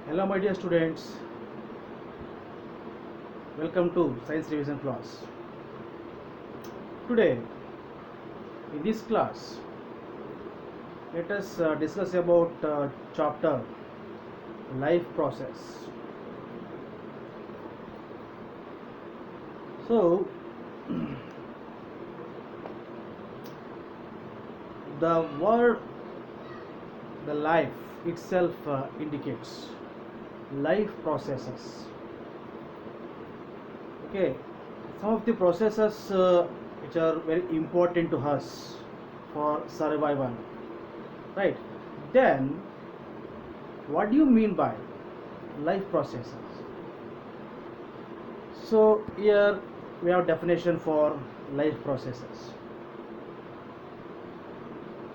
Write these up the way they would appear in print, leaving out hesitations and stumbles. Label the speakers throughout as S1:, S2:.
S1: Hello, my dear students. Welcome to Science Revision class. Today, in this class, let us discuss about chapter life process. So, the word, the life itself indicates life processes. Okay, some of the processes which are very important to us for survival, right? Then, what do you mean by life processes? So here we have definition for life processes.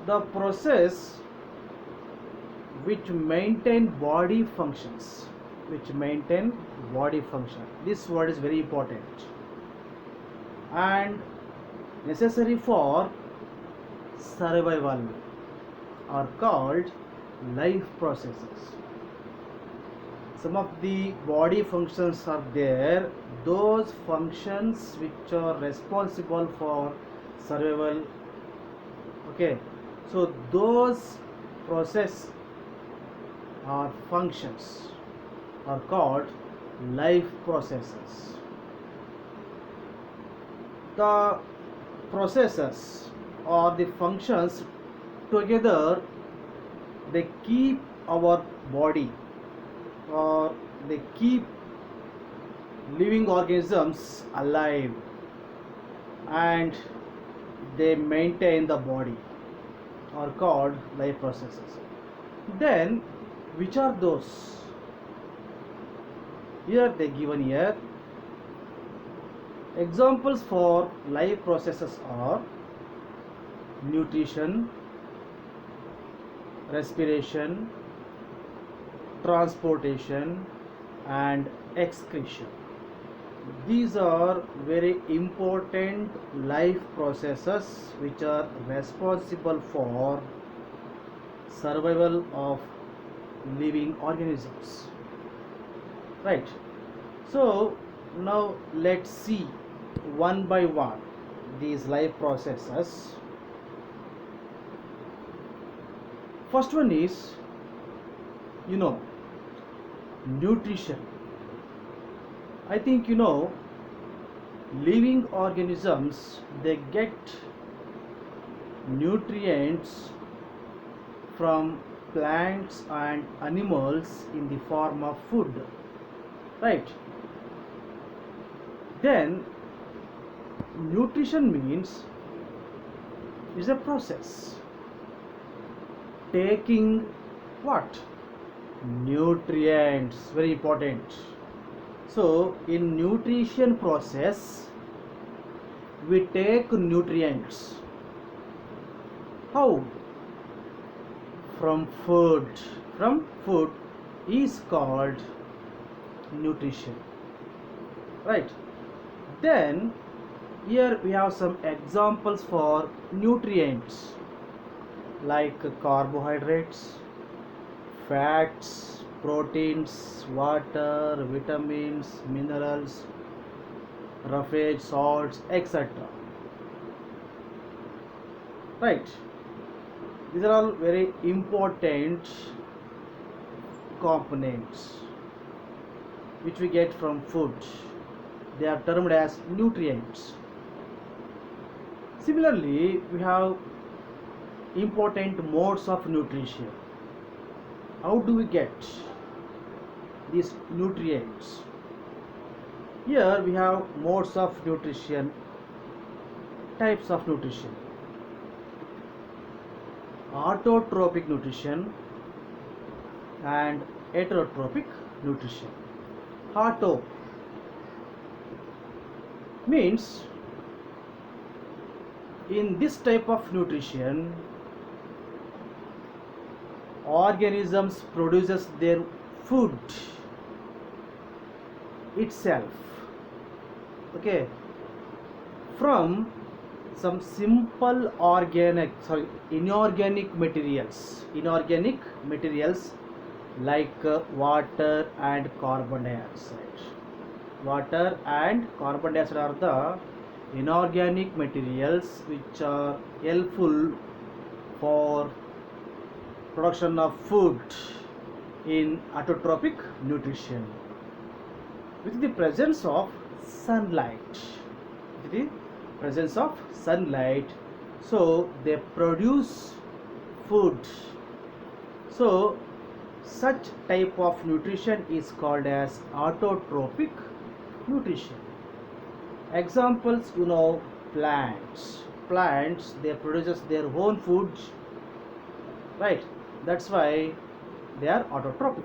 S1: The process which maintain body functions, which maintain body function. This word is very important and necessary for survival are called life processes. Some of the body functions are there, those functions which are responsible for survival. Okay, so those process or functions are called life processes. The processes or the functions together, they keep our body or they keep living organisms alive and they maintain the body are called life processes. Then which are those? Here they given here examples for life processes are nutrition, respiration, transportation and excretion. These are very important life processes which are responsible for survival of living organisms, right? So now let's see one by one these life processes. First one is, nutrition. I think living organisms, they get nutrients from plants and animals in the form of food, right? Then nutrition means is a process taking what? Nutrients, very important. So in nutrition process we take nutrients. How? From food. From food is called nutrition, right? Then here we have some examples for nutrients like carbohydrates, fats, proteins, water, vitamins, minerals, roughage, salts, etc. Right? These are all very important components which we get from food. They are termed as nutrients. Similarly, we have important modes of nutrition. How do we get these nutrients? Here we have modes of nutrition, types of nutrition. Autotrophic nutrition and heterotrophic nutrition. Auto means in this type of nutrition organisms produces their food itself, okay, from some simple inorganic materials like water and carbon dioxide. Water and carbon dioxide are the inorganic materials which are helpful for production of food in autotrophic nutrition. With the presence of sunlight, with the presence of sunlight, so they produce food. So such type of nutrition is called as autotrophic nutrition. Examples, plants they produces their own food, right? That's why they are autotrophic.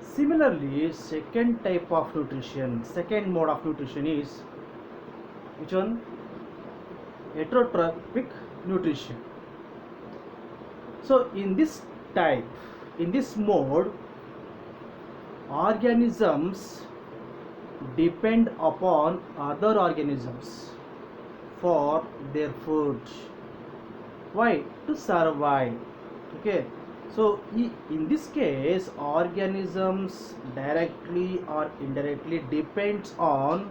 S1: Similarly, second mode of nutrition is which one? Heterotrophic nutrition. So type in this mode, organisms depend upon other organisms for their food. Why? To survive. Okay. So in this case, organisms directly or indirectly depends on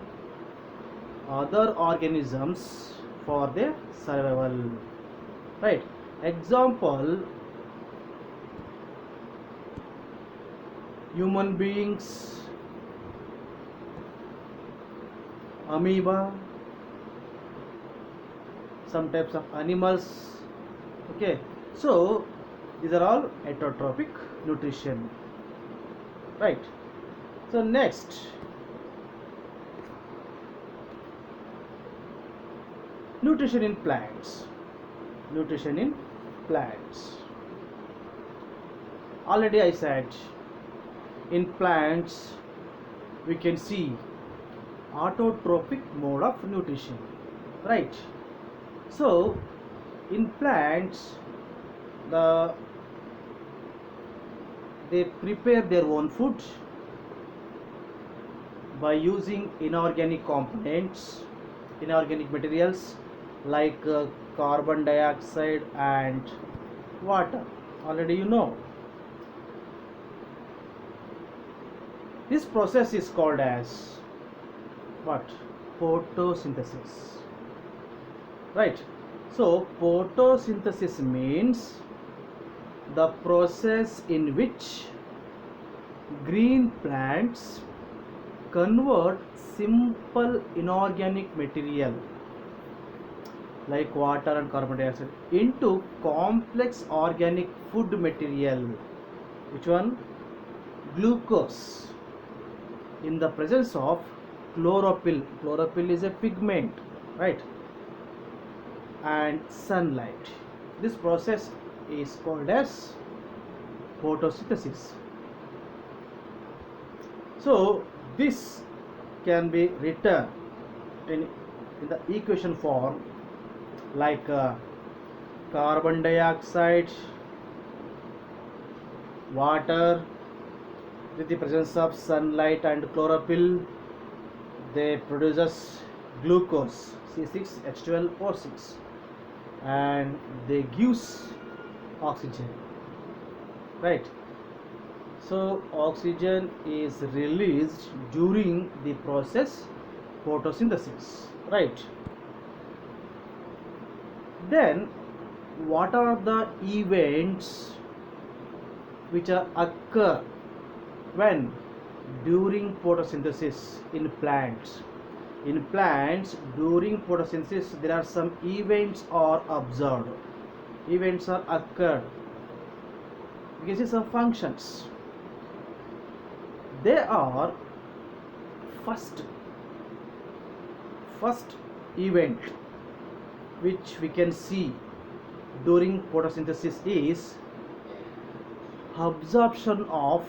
S1: other organisms for their survival. Right. Example, human beings, amoeba, some types of animals. Okay, so these are all heterotrophic nutrition, right? So next, nutrition in plants. Already I said, in plants we can see autotrophic mode of nutrition, right? So in plants, they prepare their own food by using inorganic materials like carbon dioxide and water. Already you know. This process is called as what? Photosynthesis. Right. So photosynthesis means the process in which green plants convert simple inorganic material like water and carbon dioxide into complex organic food material. Which one? Glucose. In the presence of chlorophyll. Chlorophyll is a pigment, right? And sunlight. This process is called as photosynthesis. So this can be written in the equation form like carbon dioxide, water, with the presence of sunlight and chlorophyll, they produces glucose, C6H12O6, and they gives oxygen, right? So oxygen is released during the process photosynthesis, right? Then what are the events which occur when during photosynthesis in plants? In plants, during photosynthesis, there are some events are observed. Events are occurred. You can see some functions. They are first event which we can see during photosynthesis is absorption of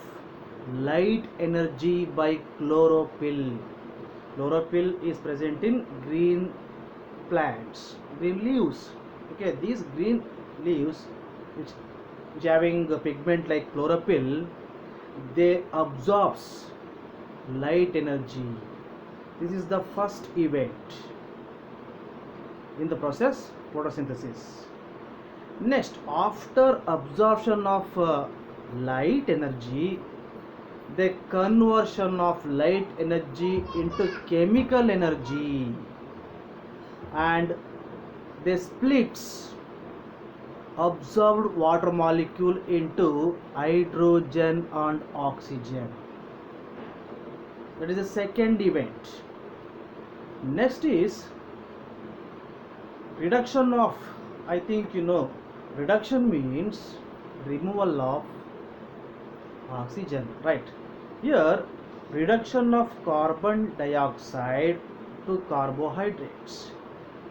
S1: light energy by chlorophyll. Chlorophyll is present in green plants, green leaves. Okay, these green leaves which having a pigment like chlorophyll, they absorbs light energy. This is the first event in the process photosynthesis. Next, after absorption of light energy, the conversion of light energy into chemical energy, and they splits absorbed water molecule into hydrogen and oxygen. That is the second event. Next is reduction of, I think you know, reduction means removal of oxygen, right? Here reduction of carbon dioxide to carbohydrates.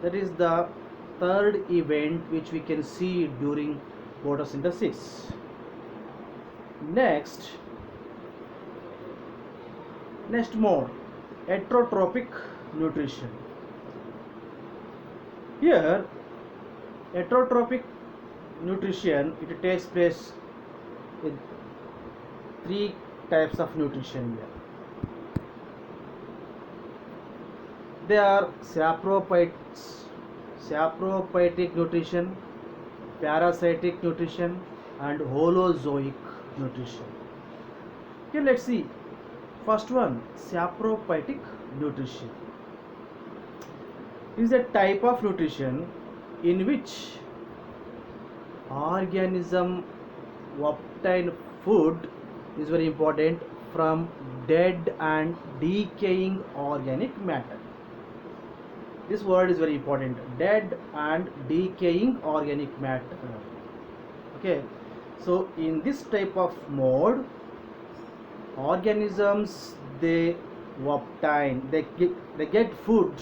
S1: That is the third event which we can see during photosynthesis. Next mode, heterotropic nutrition. Here heterotropic nutrition, it takes place with three types of nutrition here. They are saprophytic nutrition, parasitic nutrition, and holozoic nutrition. Okay, let's see. First one, saprophytic nutrition is a type of nutrition in which organism obtain food, is very important, from dead and decaying organic matter. This word is very important, dead and decaying organic matter. Okay, so in this type of mode, organisms they get food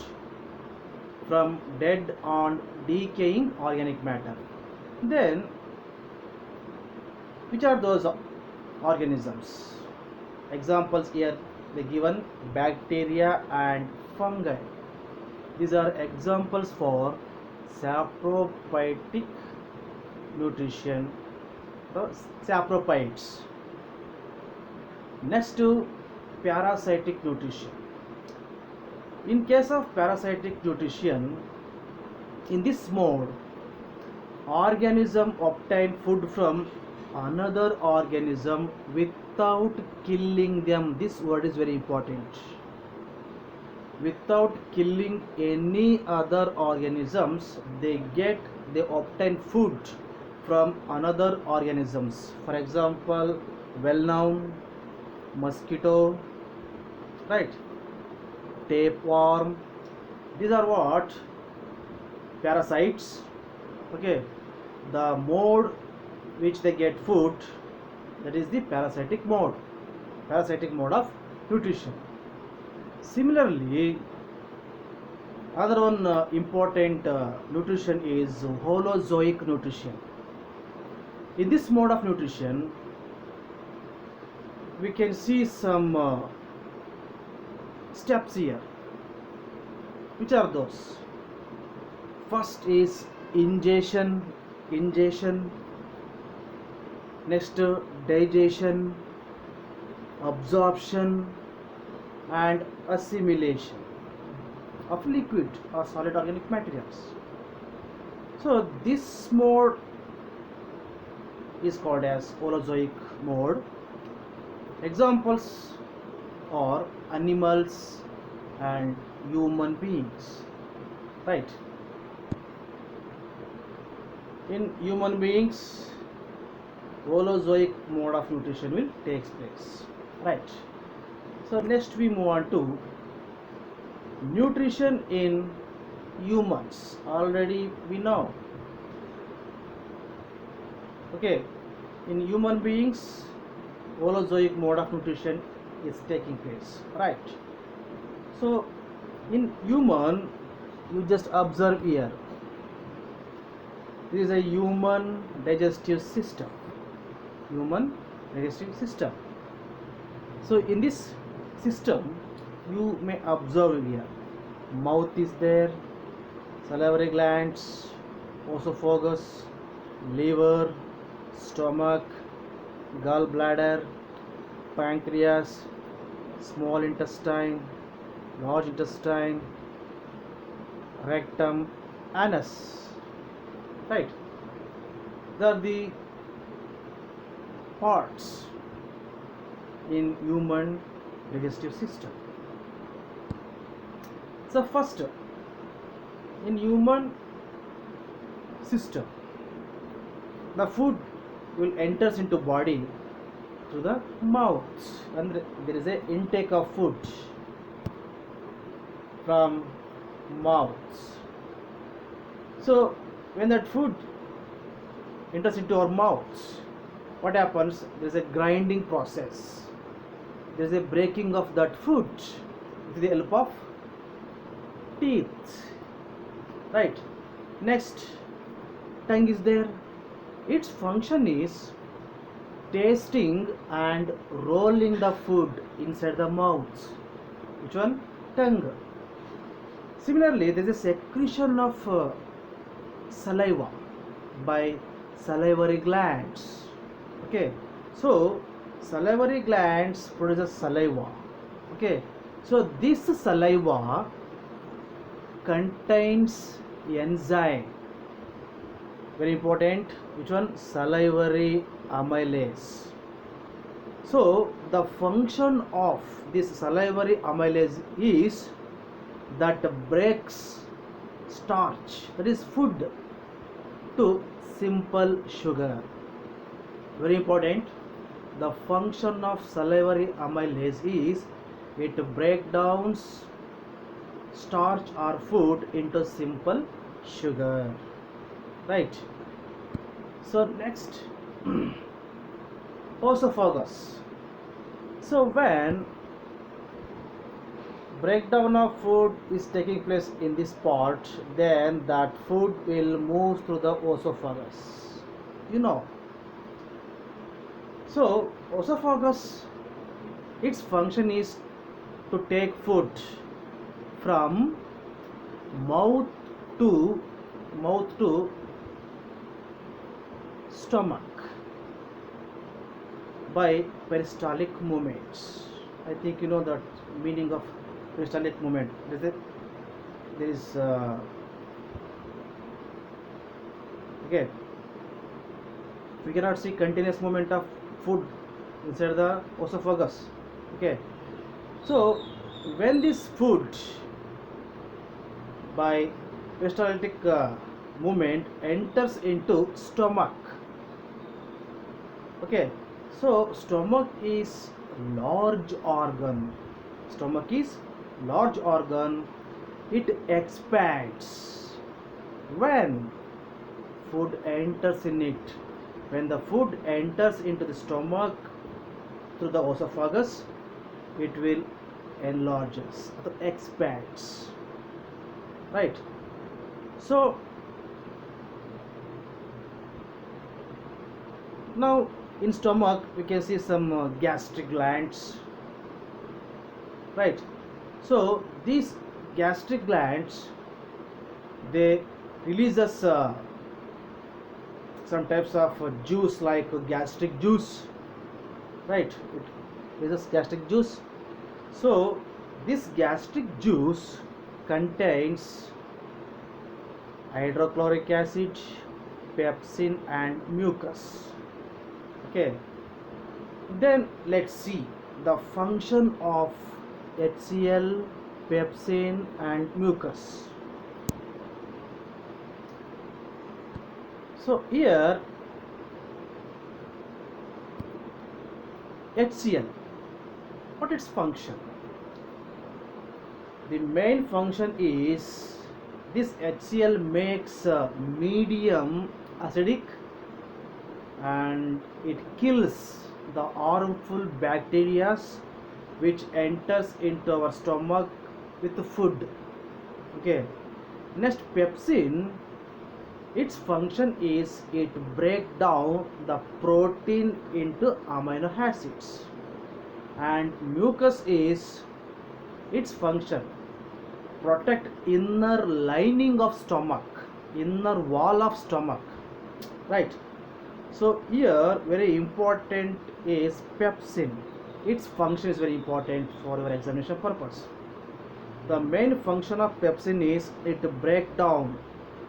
S1: from dead and decaying organic matter. Then which are those organisms? Examples here they given: bacteria and fungi. These are examples for saprophytic nutrition, saprophytes. Next to parasitic nutrition. In case of parasitic nutrition, in this mode, organism obtain food from another organism without killing them. This word is very important. Without killing any other organisms, they obtain food from another organisms. For example, well known mosquito, right? Tapeworm. These are what? Parasites. Okay, the mode which they get food, that is the parasitic mode of nutrition. Similarly, other one important nutrition is holozoic nutrition. In this mode of nutrition, we can see some steps here. Which are those? First is ingestion. Next, digestion, absorption, and assimilation of liquid or solid organic materials. So this mode is called as holozoic mode. Examples are animals and human beings, right? In human beings, holozoic mode of nutrition will take place, right? So next we move on to nutrition in humans. Already we know. Okay, in human beings, holozoic mode of nutrition is taking place, right? So in human, you just observe here. This is a human digestive system. So in this system, you may observe here, mouth is there, salivary glands, esophagus, liver, stomach, gallbladder, pancreas, small intestine, large intestine, rectum, anus, right? These are the parts in human digestive system. So first, in human system, the food will enters into body through the mouth, and there is a intake of food from mouth. So when that food enters into our mouth, what happens? There is a grinding process. There is a breaking of that food with the help of teeth. Right. Next, tongue is there. Its function is tasting and rolling the food inside the mouth. Which one? Tongue. Similarly, there is a secretion of saliva by salivary glands. Okay, so salivary glands produces saliva. Okay, so this saliva contains enzyme, very important. Which one? Salivary amylase. So the function of this salivary amylase is that breaks starch, that is food, to simple sugar. Very important. The function of salivary amylase is it breaks down starch or food into simple sugar. Right. So next, esophagus. So when breakdown of food is taking place in this part, then that food will move through the esophagus. You know. So esophagus, its function is to take food from mouth to stomach by peristaltic movements. I think you know the meaning of peristaltic movement. There is okay. We cannot see continuous movement of food inside the esophagus. Okay. So when this food by peristaltic movement enters into stomach. Okay, so stomach is large organ. Stomach is large organ. It expands when food enters in it. When the food enters into the stomach through the esophagus, it will enlarges, expands. Right. So now in stomach we can see some gastric glands. Right. So these gastric glands, they releases some types of juice like gastric juice. Right. It releases gastric juice. So this gastric juice contains hydrochloric acid, pepsin and mucus. Okay, then let's see the function of HCl, pepsin and mucus. So here HCl, what its function? The main function is this HCl makes medium acidic and it kills the harmful bacteria which enters into our stomach with the food. Okay. Next, pepsin, its function is it break down the protein into amino acids, and mucus is its function protect inner lining of stomach, inner wall of stomach. Right. So here very important is pepsin. Its function is very important for your examination purpose. The main function of pepsin is it break down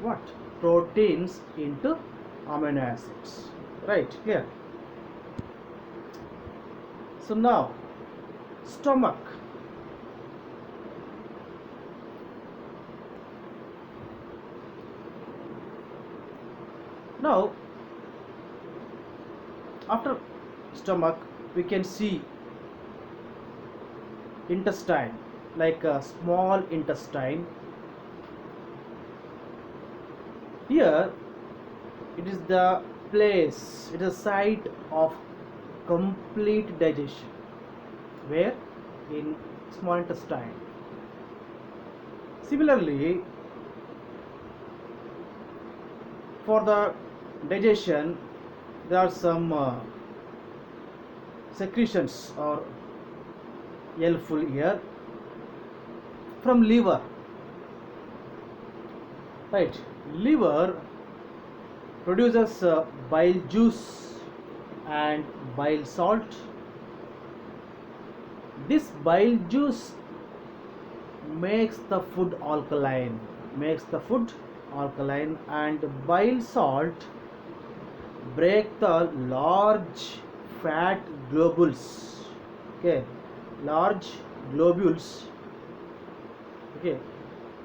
S1: what? Proteins into amino acids. Right. Here. So now, stomach. Now, after stomach, we can see intestine, like a small intestine. Here, it is the place, it is a site of complete digestion. Where? In small intestine. Similarly, for the digestion, there are some secretions or helpful here from liver. Right, liver produces bile juice and bile salt. This bile juice makes the food alkaline, and bile salt break the large fat globules. Okay, large globules. Okay,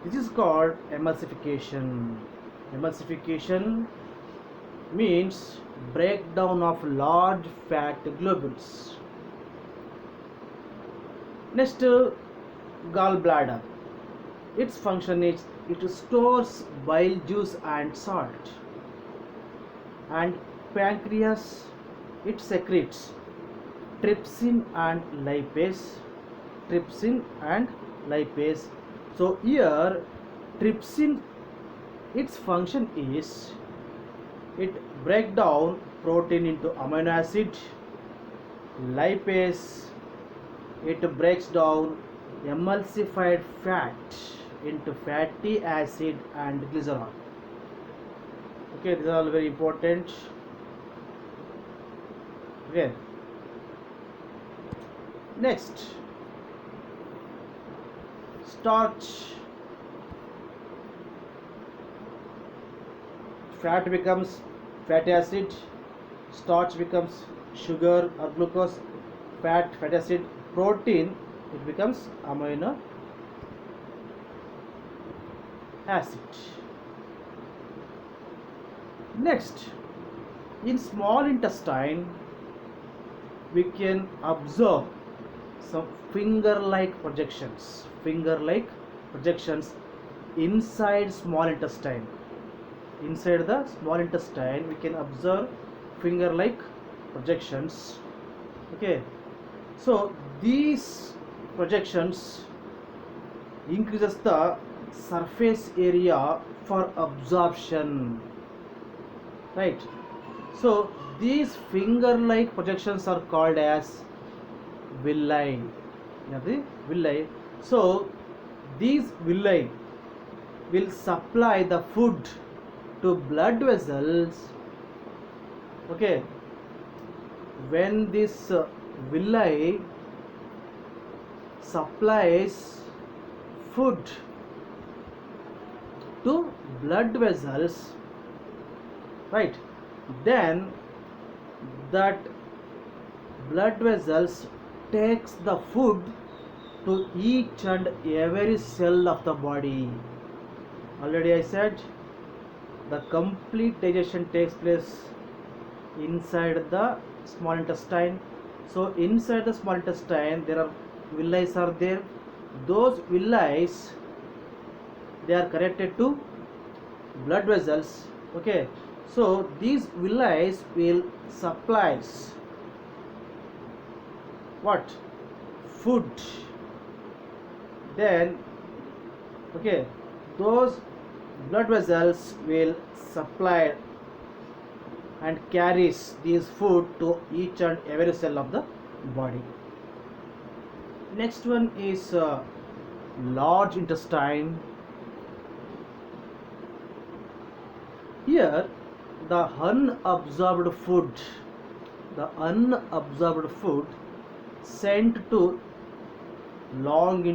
S1: this is called emulsification. Emulsification means breakdown of large fat globules. Next, gallbladder. Its function is it stores bile juice and salt. And pancreas, it secretes trypsin and lipase. So here, trypsin, its function is it break down protein into amino acid. Lipase, it breaks down emulsified fat into fatty acid and glycerol. Okay, these are all very important. Okay, next, starch. Fat becomes fatty acid, starch becomes sugar or glucose, fatty acid, protein, it becomes amino acid. Next, in small intestine, we can observe some finger-like projections. Inside small intestine. Inside the small intestine, we can observe finger-like projections. Okay, so these projections increases the surface area for absorption. Right, so these finger-like projections are called as villi. So these villi will supply the food to blood vessels. Okay, when this villi supplies food to blood vessels, right, then that blood vessels takes the food to each and every cell of the body. Already I said the complete digestion takes place inside the small intestine. So inside the small intestine there are villi are there. Those villi, they are connected to blood vessels. Okay, so these villi will supplies what? Food. Then okay, those blood vessels will supply and carries these food to each and every cell of the body. Next one is large intestine. Here the unabsorbed food sent to large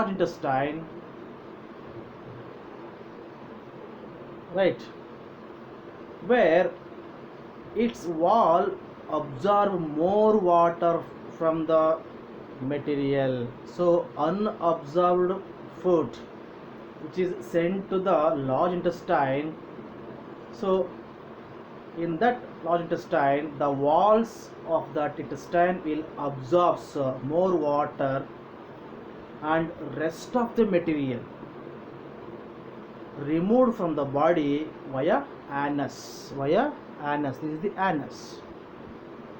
S1: intestine, right, where its wall absorb more water from the material. So unabsorbed food which is sent to the large intestine. So in that large intestine, the walls of that intestine will absorb more water, and rest of the material removed from the body via anus. This is the anus.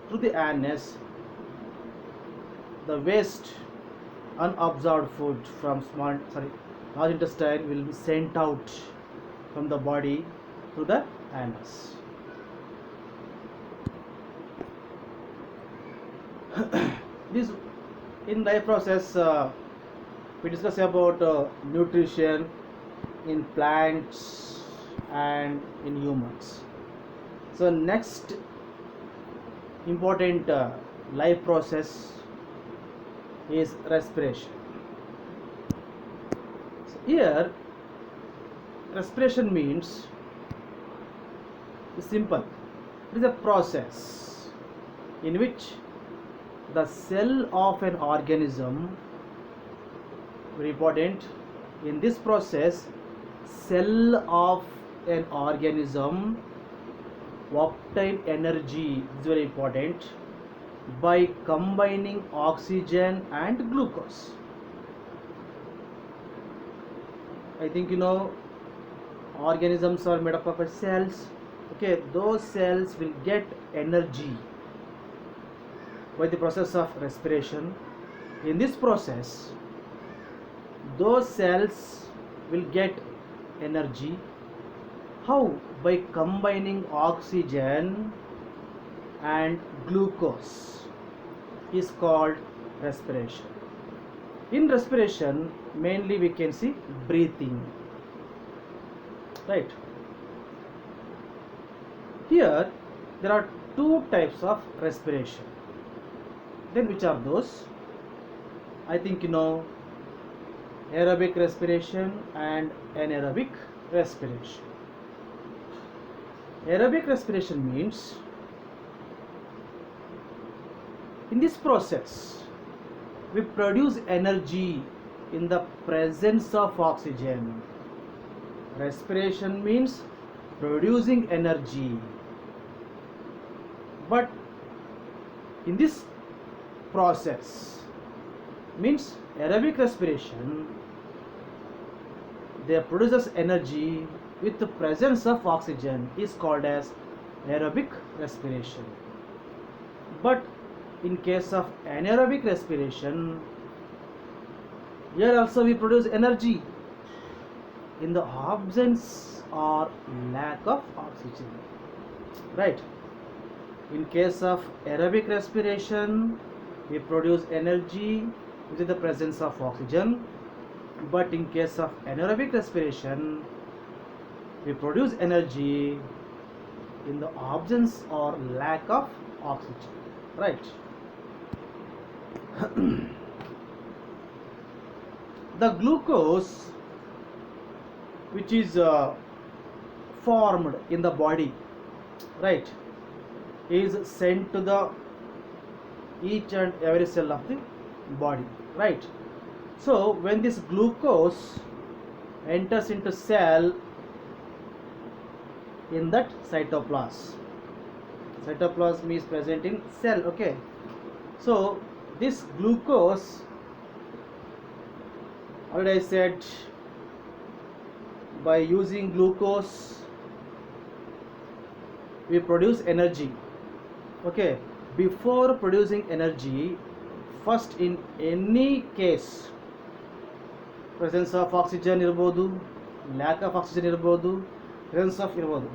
S1: Through the anus, the waste unabsorbed food from large intestine will be sent out from the body through the anus. This in life process we discuss about nutrition in plants and in humans. So next important life process is respiration. So here respiration means simple. It is a process in which the cell of an organism, very important, in this process cell of an organism obtain energy, is very important, by combining oxygen and glucose. I think you know organisms are made up of cells. Okay, those cells will get energy by the process of respiration. In this process, those cells will get energy. How? By combining oxygen and glucose is called respiration. In respiration, mainly we can see breathing. Right. Here there are two types of respiration. Then which are those? I think you know aerobic respiration and anaerobic respiration. Aerobic respiration means in this process we produce energy in the presence of oxygen. Respiration means producing energy. But in this process means aerobic respiration, they produces energy with the presence of oxygen, is called as aerobic respiration. But in case of anaerobic respiration, here also we produce energy in the absence or lack of oxygen. Right. In case of aerobic respiration, we produce energy with the presence of oxygen. But in case of anaerobic respiration, we produce energy in the absence or lack of oxygen. Right. The glucose which is formed in the body, right, is sent to the each and every cell of the body, right. So when this glucose enters into cell, in that cytoplasm is present in cell. Okay, so this glucose, already I said, by using glucose we produce energy. Okay, before producing energy, first in any case presence of oxygen irbodu, lack of oxygen irbodu, presence of irbodu.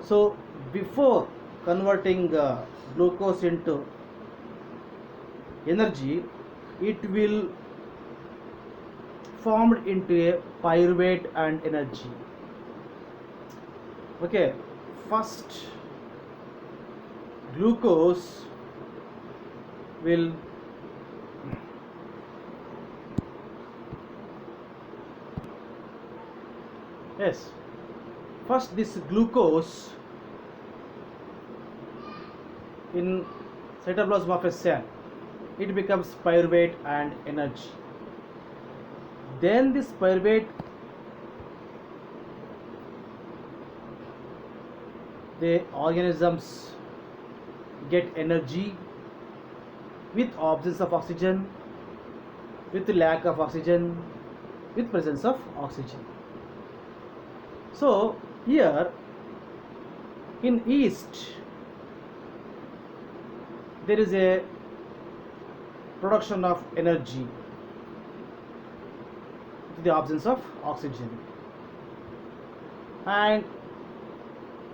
S1: So before converting glucose into energy, it will formed into a pyruvate and energy. Okay, first glucose will first this glucose in cytoplasm of a cell it becomes pyruvate and energy. Then this pyruvate, the organisms get energy with absence of oxygen, with lack of oxygen, with presence of oxygen. So here in yeast there is a production of energy with the absence of oxygen, and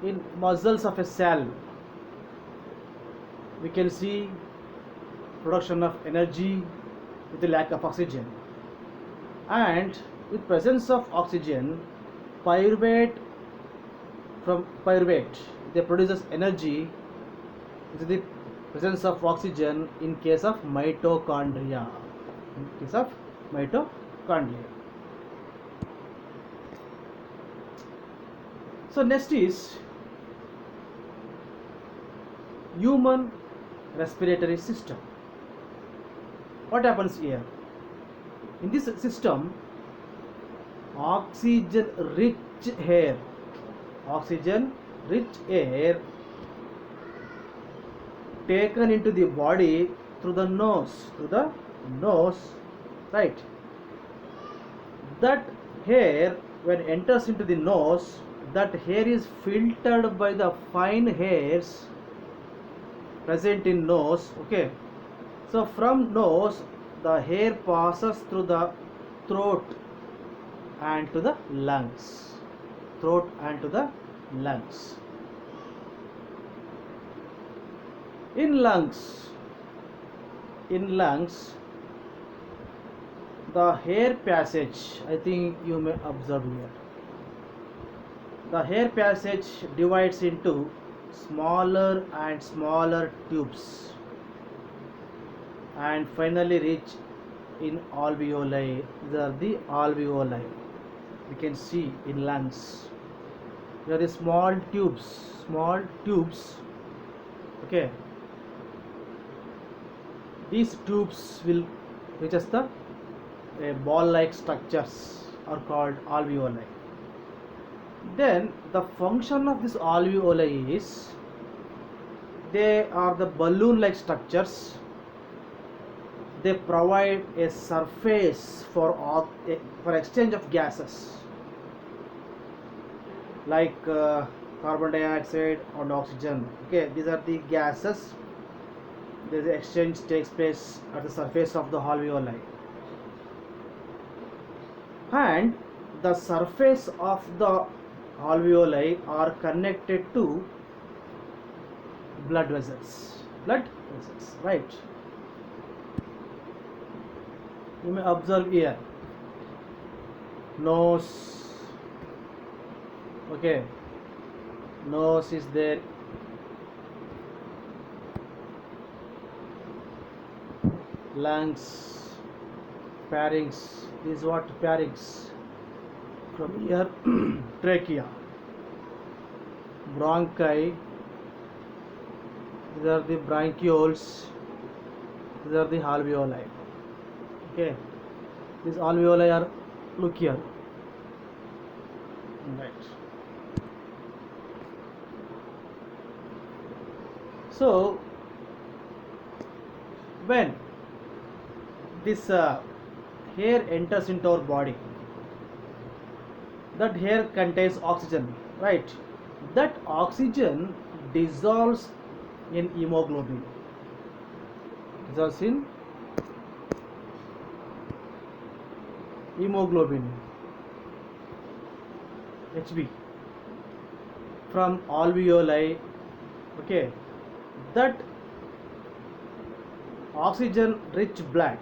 S1: in muscles of a cell we can see production of energy with the lack of oxygen, and with presence of oxygen, pyruvate, from pyruvate they produces energy with the presence of oxygen in case of mitochondria. In case of mitochondria. So next is human respiratory system. What happens here? In this system, oxygen rich air taken into the body through the nose, right? That air, when enters into the nose, that hair is filtered by the fine hairs present in nose. Okay, so from nose the hair passes through the throat and to the lungs. In lungs the hair passage, I think you may observe here, the hair passage divides into smaller and smaller tubes and finally reach in alveoli. These are the alveoli we can see in lungs. There are the small tubes. Okay, these tubes will which is the ball-like structures are called alveoli. Then the function of this alveoli is they are the balloon-like structures. They provide a surface for exchange of gases like carbon dioxide and oxygen. Okay, these are the gases. The exchange takes place at the surface of the alveoli, and the surface of the alveoli are connected to blood vessels, right? You may observe here nose. Okay, nose is there, lungs, pharynx. This is what pharynx. From here trachea, bronchi. These are the bronchioles. These are the alveoli. Okay, these alveoli are, look here, right? So when this hair enters into our body, that hair contains oxygen, right? That oxygen dissolves in hemoglobin, Hb, from alveoli. Okay, that oxygen rich blood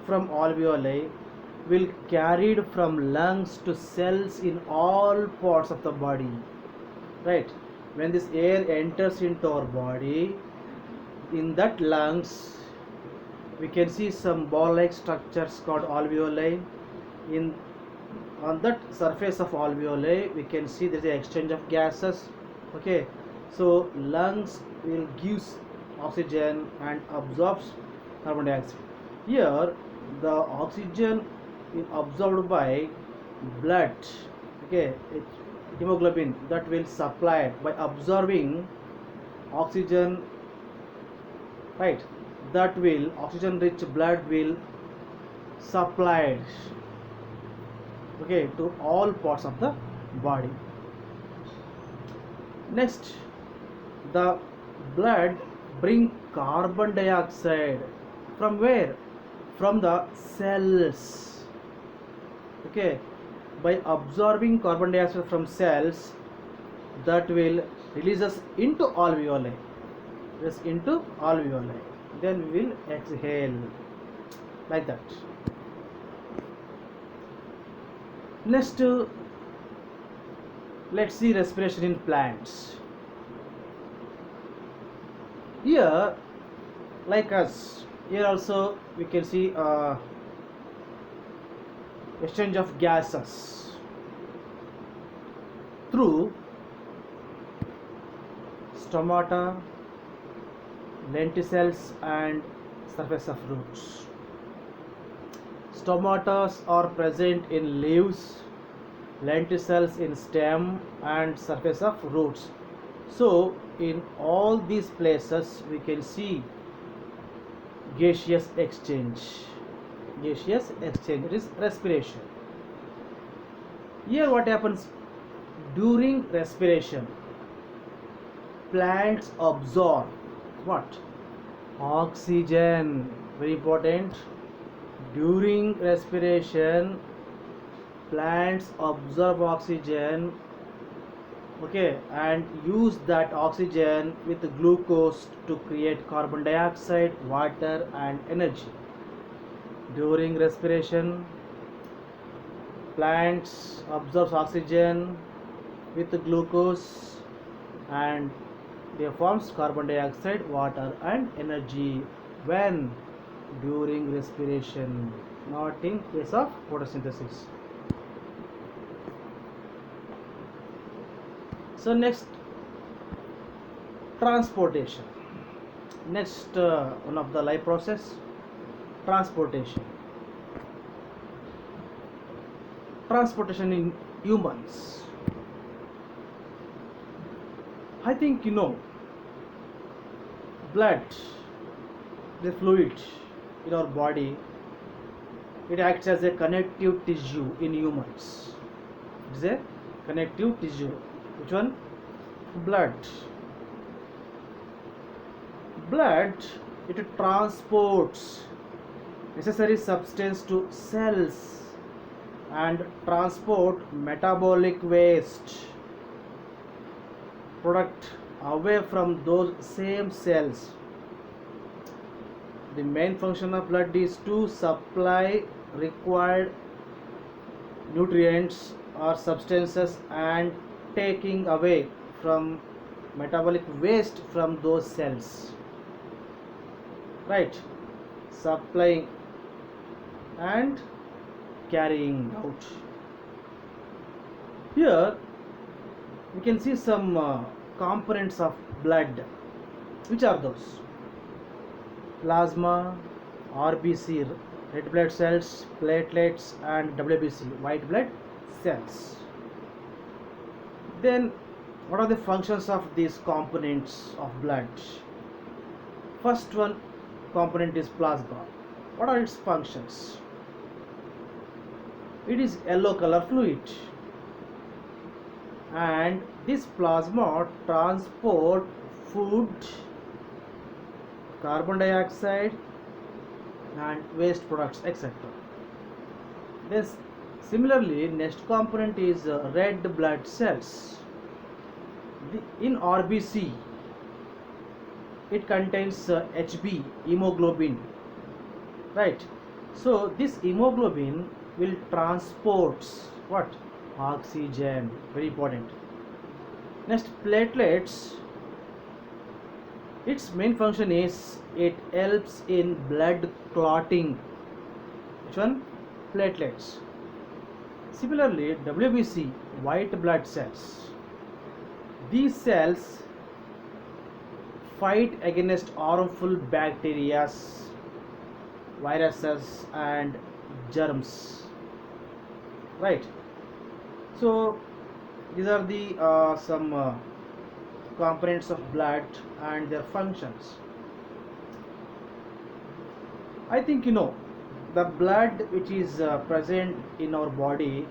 S1: from alveoli will carried from lungs to cells in all parts of the body, right? When this air enters into our body, in that lungs we can see some ball-like structures called alveoli. On that surface of alveoli we can see there is an exchange of gases. Okay, so lungs will gives oxygen and absorbs carbon dioxide. Here the oxygen is absorbed by blood, okay, hemoglobin that will supply by absorbing oxygen, right, that will oxygen rich blood will supplied, okay, to all parts of the body. Next, the blood bring carbon dioxide from where? From the cells, okay, by absorbing carbon dioxide from cells that will release us into alveoli, yes, into alveoli, then we will exhale like that. Next, let's see respiration in plants. Here, like us, here also we can see exchange of gases through stomata, lenticels and surface of roots. Stomatas are present in leaves, lenticels in stem and surface of roots. So in all these places we can see gaseous exchange. Gaseous exchange, it is respiration. Here what happens during respiration? Plants absorb what? Oxygen. Very important. During respiration, plants absorb oxygen, okay, and use that oxygen with glucose to create carbon dioxide, water and energy. During respiration, plants absorb oxygen with glucose and they forms carbon dioxide, water and energy when during respiration, not in case of photosynthesis. So next, transportation. Next, one of the life process, transportation. Transportation in humans. I think you know, blood, the fluid in our body, it acts as a connective tissue in humans. It is a connective tissue. Which one? Blood. Blood, it transports necessary substance to cells and transport metabolic waste product away from those same cells. The main function of blood is to supply required nutrients or substances and taking away from metabolic waste from those cells, right, supplying and carrying out. Here we can see some components of blood. Which are those? Plasma, RBC, red blood cells, platelets and WBC, white blood cells. Then what are the functions of these components of blood? First one component is plasma. What are its functions? It is yellow color fluid and this plasma transport food, carbon dioxide and waste products, etc. This similarly, next component is red blood cells. In RBC, it contains HB, hemoglobin, right? So this hemoglobin will transport what? Oxygen. Very important. Next, platelets. Its main function is it helps in blood clotting. Which one? Platelets. Similarly, WBC, white blood cells. These cells fight against harmful bacteria viruses and germs, right? So these are the some components of blood and their functions. I think you know the blood which is present in our body,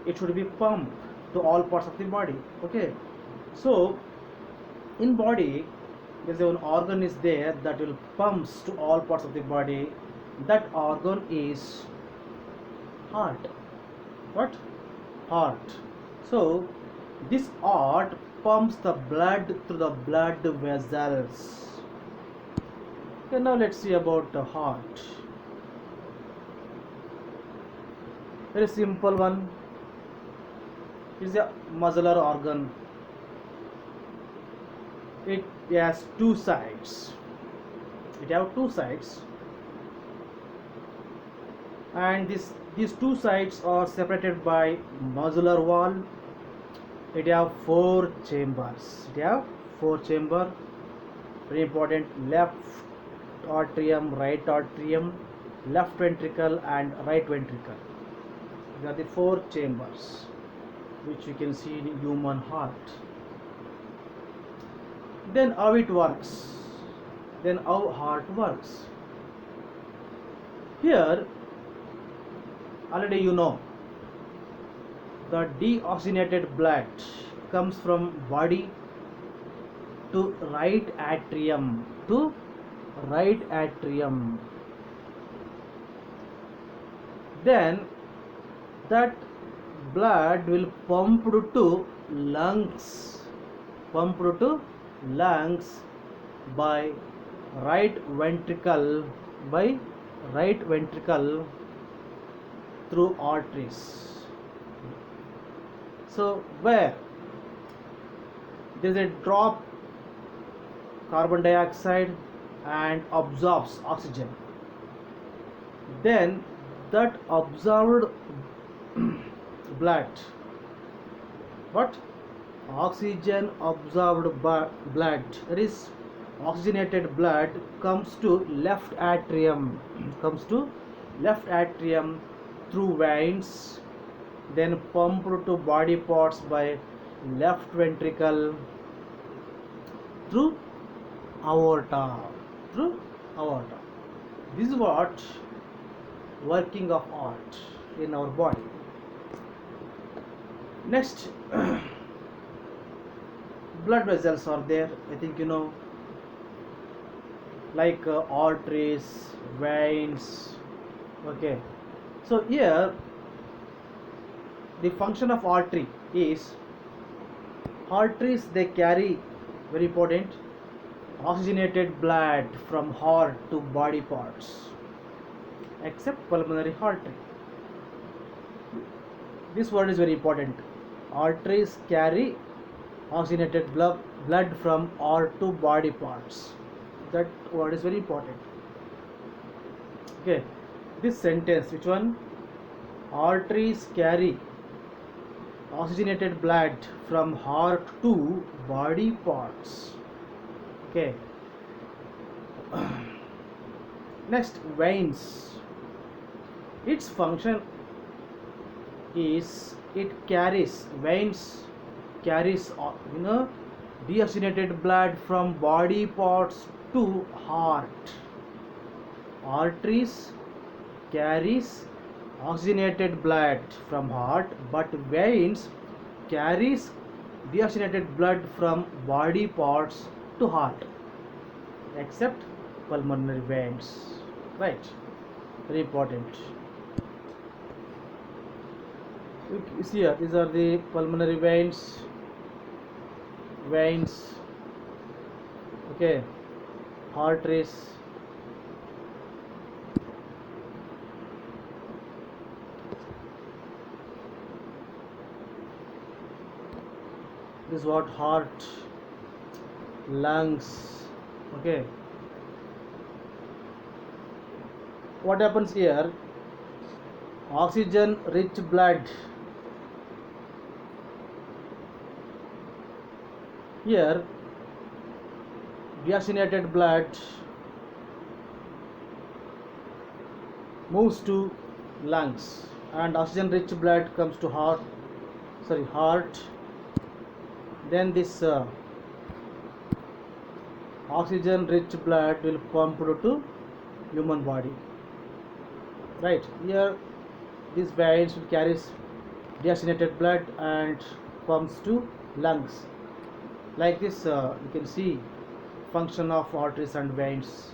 S1: it should be pumped to all parts of the body. Okay, so in body there's an organ is there that will pumps to all parts of the body. That organ is heart. What? Heart. So this heart pumps the blood through the blood vessels. Okay, now let's see about the heart. Very simple one. It's a muscular organ. It has two sides. It have two sides, and these two sides are separated by muscular wall. It have four chambers. It have four chamber. Very important. Left atrium, right atrium, left ventricle, and right ventricle. These are the four chambers which you can see in human heart. Then how it works? Then how heart works? Here, already you know, the deoxygenated blood comes from body to right atrium, to right atrium. Then that blood will pumped to lungs, pumped to lungs by right ventricle, by right ventricle through arteries. So where there is a drop carbon dioxide and absorbs oxygen, then that absorbed blood, what? Oxygen absorbed blood, that is oxygenated blood, comes to left atrium, comes to left atrium through veins, then pumped to body parts by left ventricle through aorta, through aorta. This is what working of heart in our body. Next, blood vessels are there. I think you know, like arteries, veins. Okay, so here the function of artery is, arteries they carry, very important, oxygenated blood from heart to body parts, except pulmonary artery. This word is very important. Arteries carry oxygenated blood from heart to body parts. That word is very important. Okay, this sentence, which one? Arteries carry oxygenated blood from heart to body parts. Okay. Next, veins. Its function is, it carries, veins carries deoxygenated blood from body parts to heart. Arteries carries oxygenated blood from heart, but veins carries deoxygenated blood from body parts to heart, except pulmonary veins, right? Very important. You see here, these are the pulmonary veins, okay, arteries. This is what heart, lungs. Okay, what happens here? Oxygen rich blood, here deoxygenated blood moves to lungs, and oxygen rich blood comes to heart. Then this oxygen rich blood will pump to human body, right? Here these veins will carry deoxygenated blood and pumps to lungs. Like this, you can see function of arteries and veins.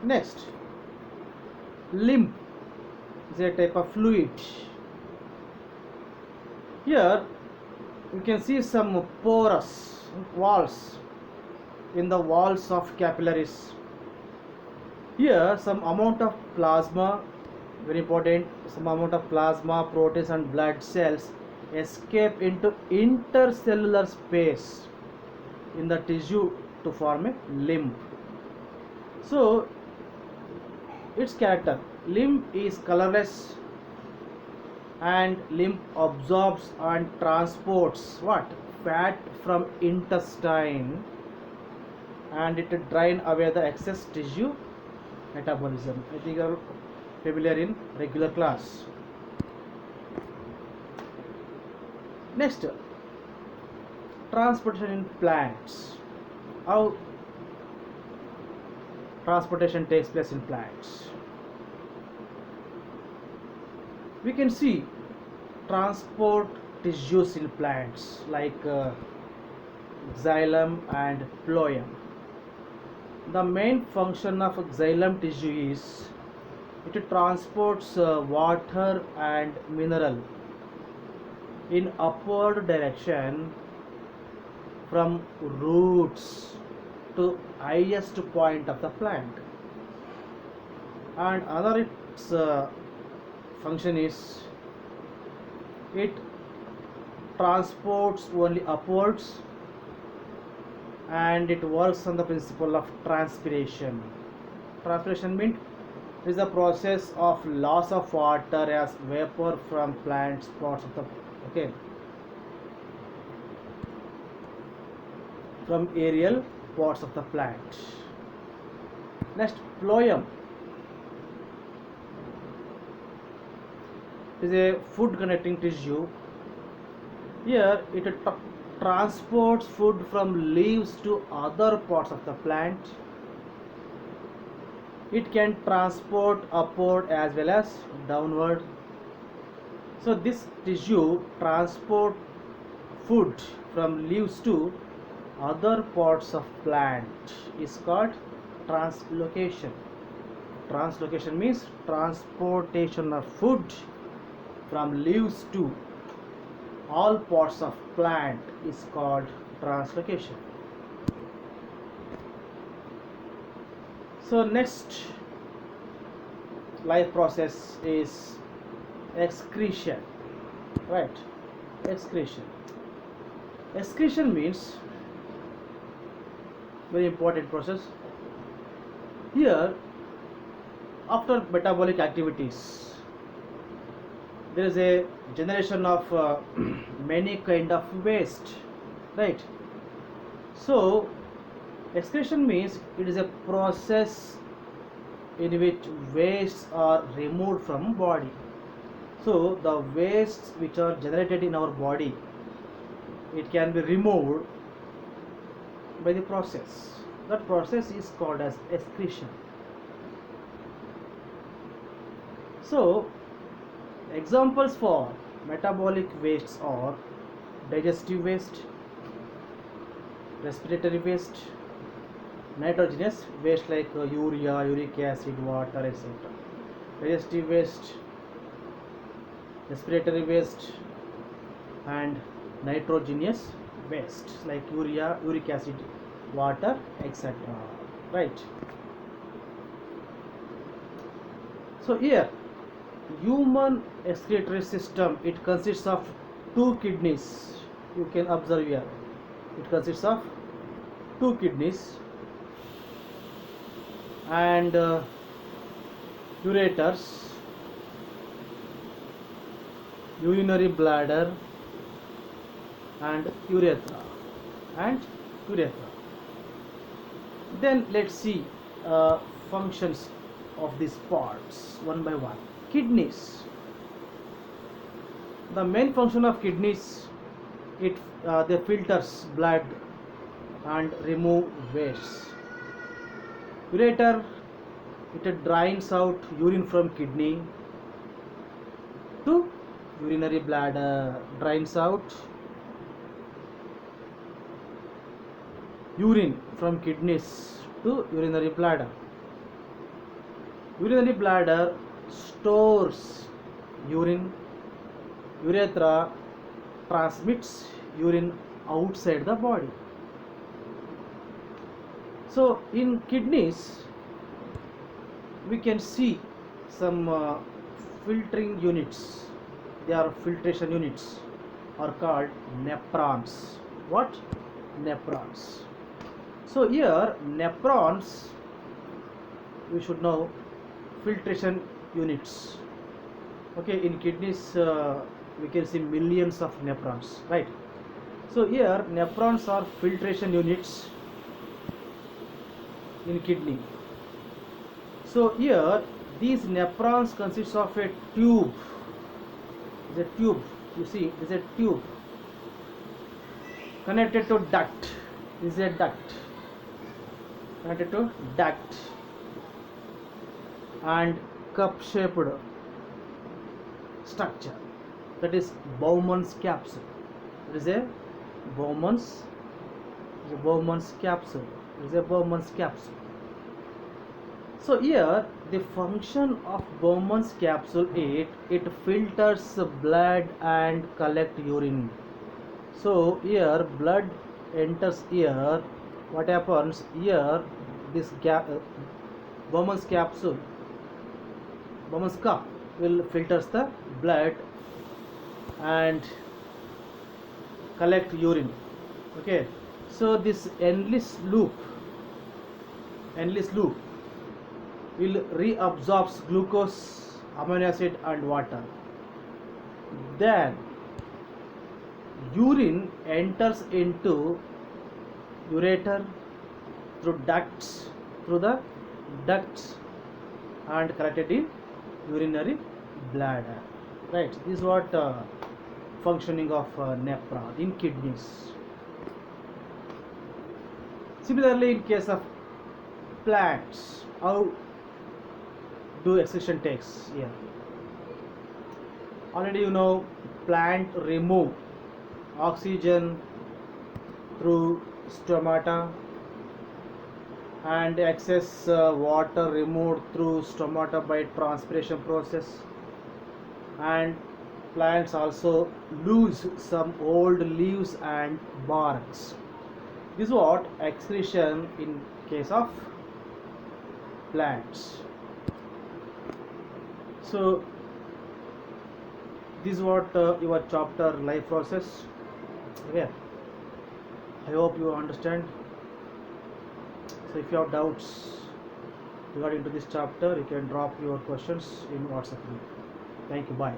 S1: Next, lymph is a type of fluid. Here you can see some porous walls in the walls of capillaries. Here some amount of plasma, very important, some amount of plasma, proteins and blood cells escape into intercellular space in the tissue to form a lymph. So its character, lymph is colorless, and lymph absorbs and transports what? Fat from intestine, and it drain away the excess tissue metabolism. I think you are familiar in regular class. Next, transportation in plants. How transportation takes place in plants? We can see transport tissues in plants like xylem and phloem. The main function of xylem tissue is it transports water and mineral in upward direction from roots to highest point of the plant, and another its function is it transports only upwards, and it works on the principle of transpiration. Transpiration means is the process of loss of water as vapor from plants parts of the from aerial parts of the plant. Next, phloem is a food connecting tissue. Here it transports food from leaves to other parts of the plant. It can transport upward as well as downward. So this tissue transport food from leaves to other parts of plant is called translocation. Translocation means transportation of food from leaves to all parts of plant is called translocation. So next life process is excretion, right? Excretion means very important process. Here after metabolic activities there is a generation of many kind of waste, right? So excretion means it is a process in which wastes are removed from body. So the wastes which are generated in our body, it can be removed by the process. That process is called as excretion. So examples for metabolic wastes are digestive waste, respiratory waste, nitrogenous waste like urea, uric acid, water, etc. Digestive waste, respiratory waste, and nitrogenous waste like urea, uric acid, water, etc. Right? So here human excretory system, it consists of two kidneys. You can observe here it consists of two kidneys and ureters, urinary bladder, and urethra. Then let's see functions of these parts one by one. Kidneys. The main function of kidneys, it they filters blood and remove waste. Ureter, it drains out urine from kidney to urinary bladder, drains out urine from kidneys to urinary bladder. Urinary bladder stores urine. Urethra transmits urine outside the body. So in kidneys we can see some filtering units. They are filtration units, are called nephrons. What? Nephrons. So here nephrons, we should know, filtration units. Okay, in kidneys we can see millions of nephrons, right? So here nephrons are filtration units in kidney. So here these nephrons consists of a tube. It's a tube. You see, it's a tube connected to duct. This is a duct connected to duct and cup shaped structure, that is Bowman's capsule. It is a Bowman's capsule. It is a Bowman's capsule. So here the function of Bowman's capsule is it filters blood and collect urine. So here blood enters here. What happens here? This Bowman's capsule, Bowman's cup will filters the blood and collect urine. Okay, so this endless loop will reabsorbs glucose, amino acid and water. Then urine enters into ureter through the ducts and collected in urinary bladder, right? This is what functioning of nephron in kidneys. Similarly, in case of plants, how do excretion takes here? Already you know, plant remove oxygen through stomata and excess water removed through stomata by transpiration process, and plants also lose some old leaves and barks. This is what excretion in case of plants. So this is what your chapter life process. Okay, I hope you understand. So if you have doubts regarding to this chapter, you can drop your questions in WhatsApp group. Thank you. Bye.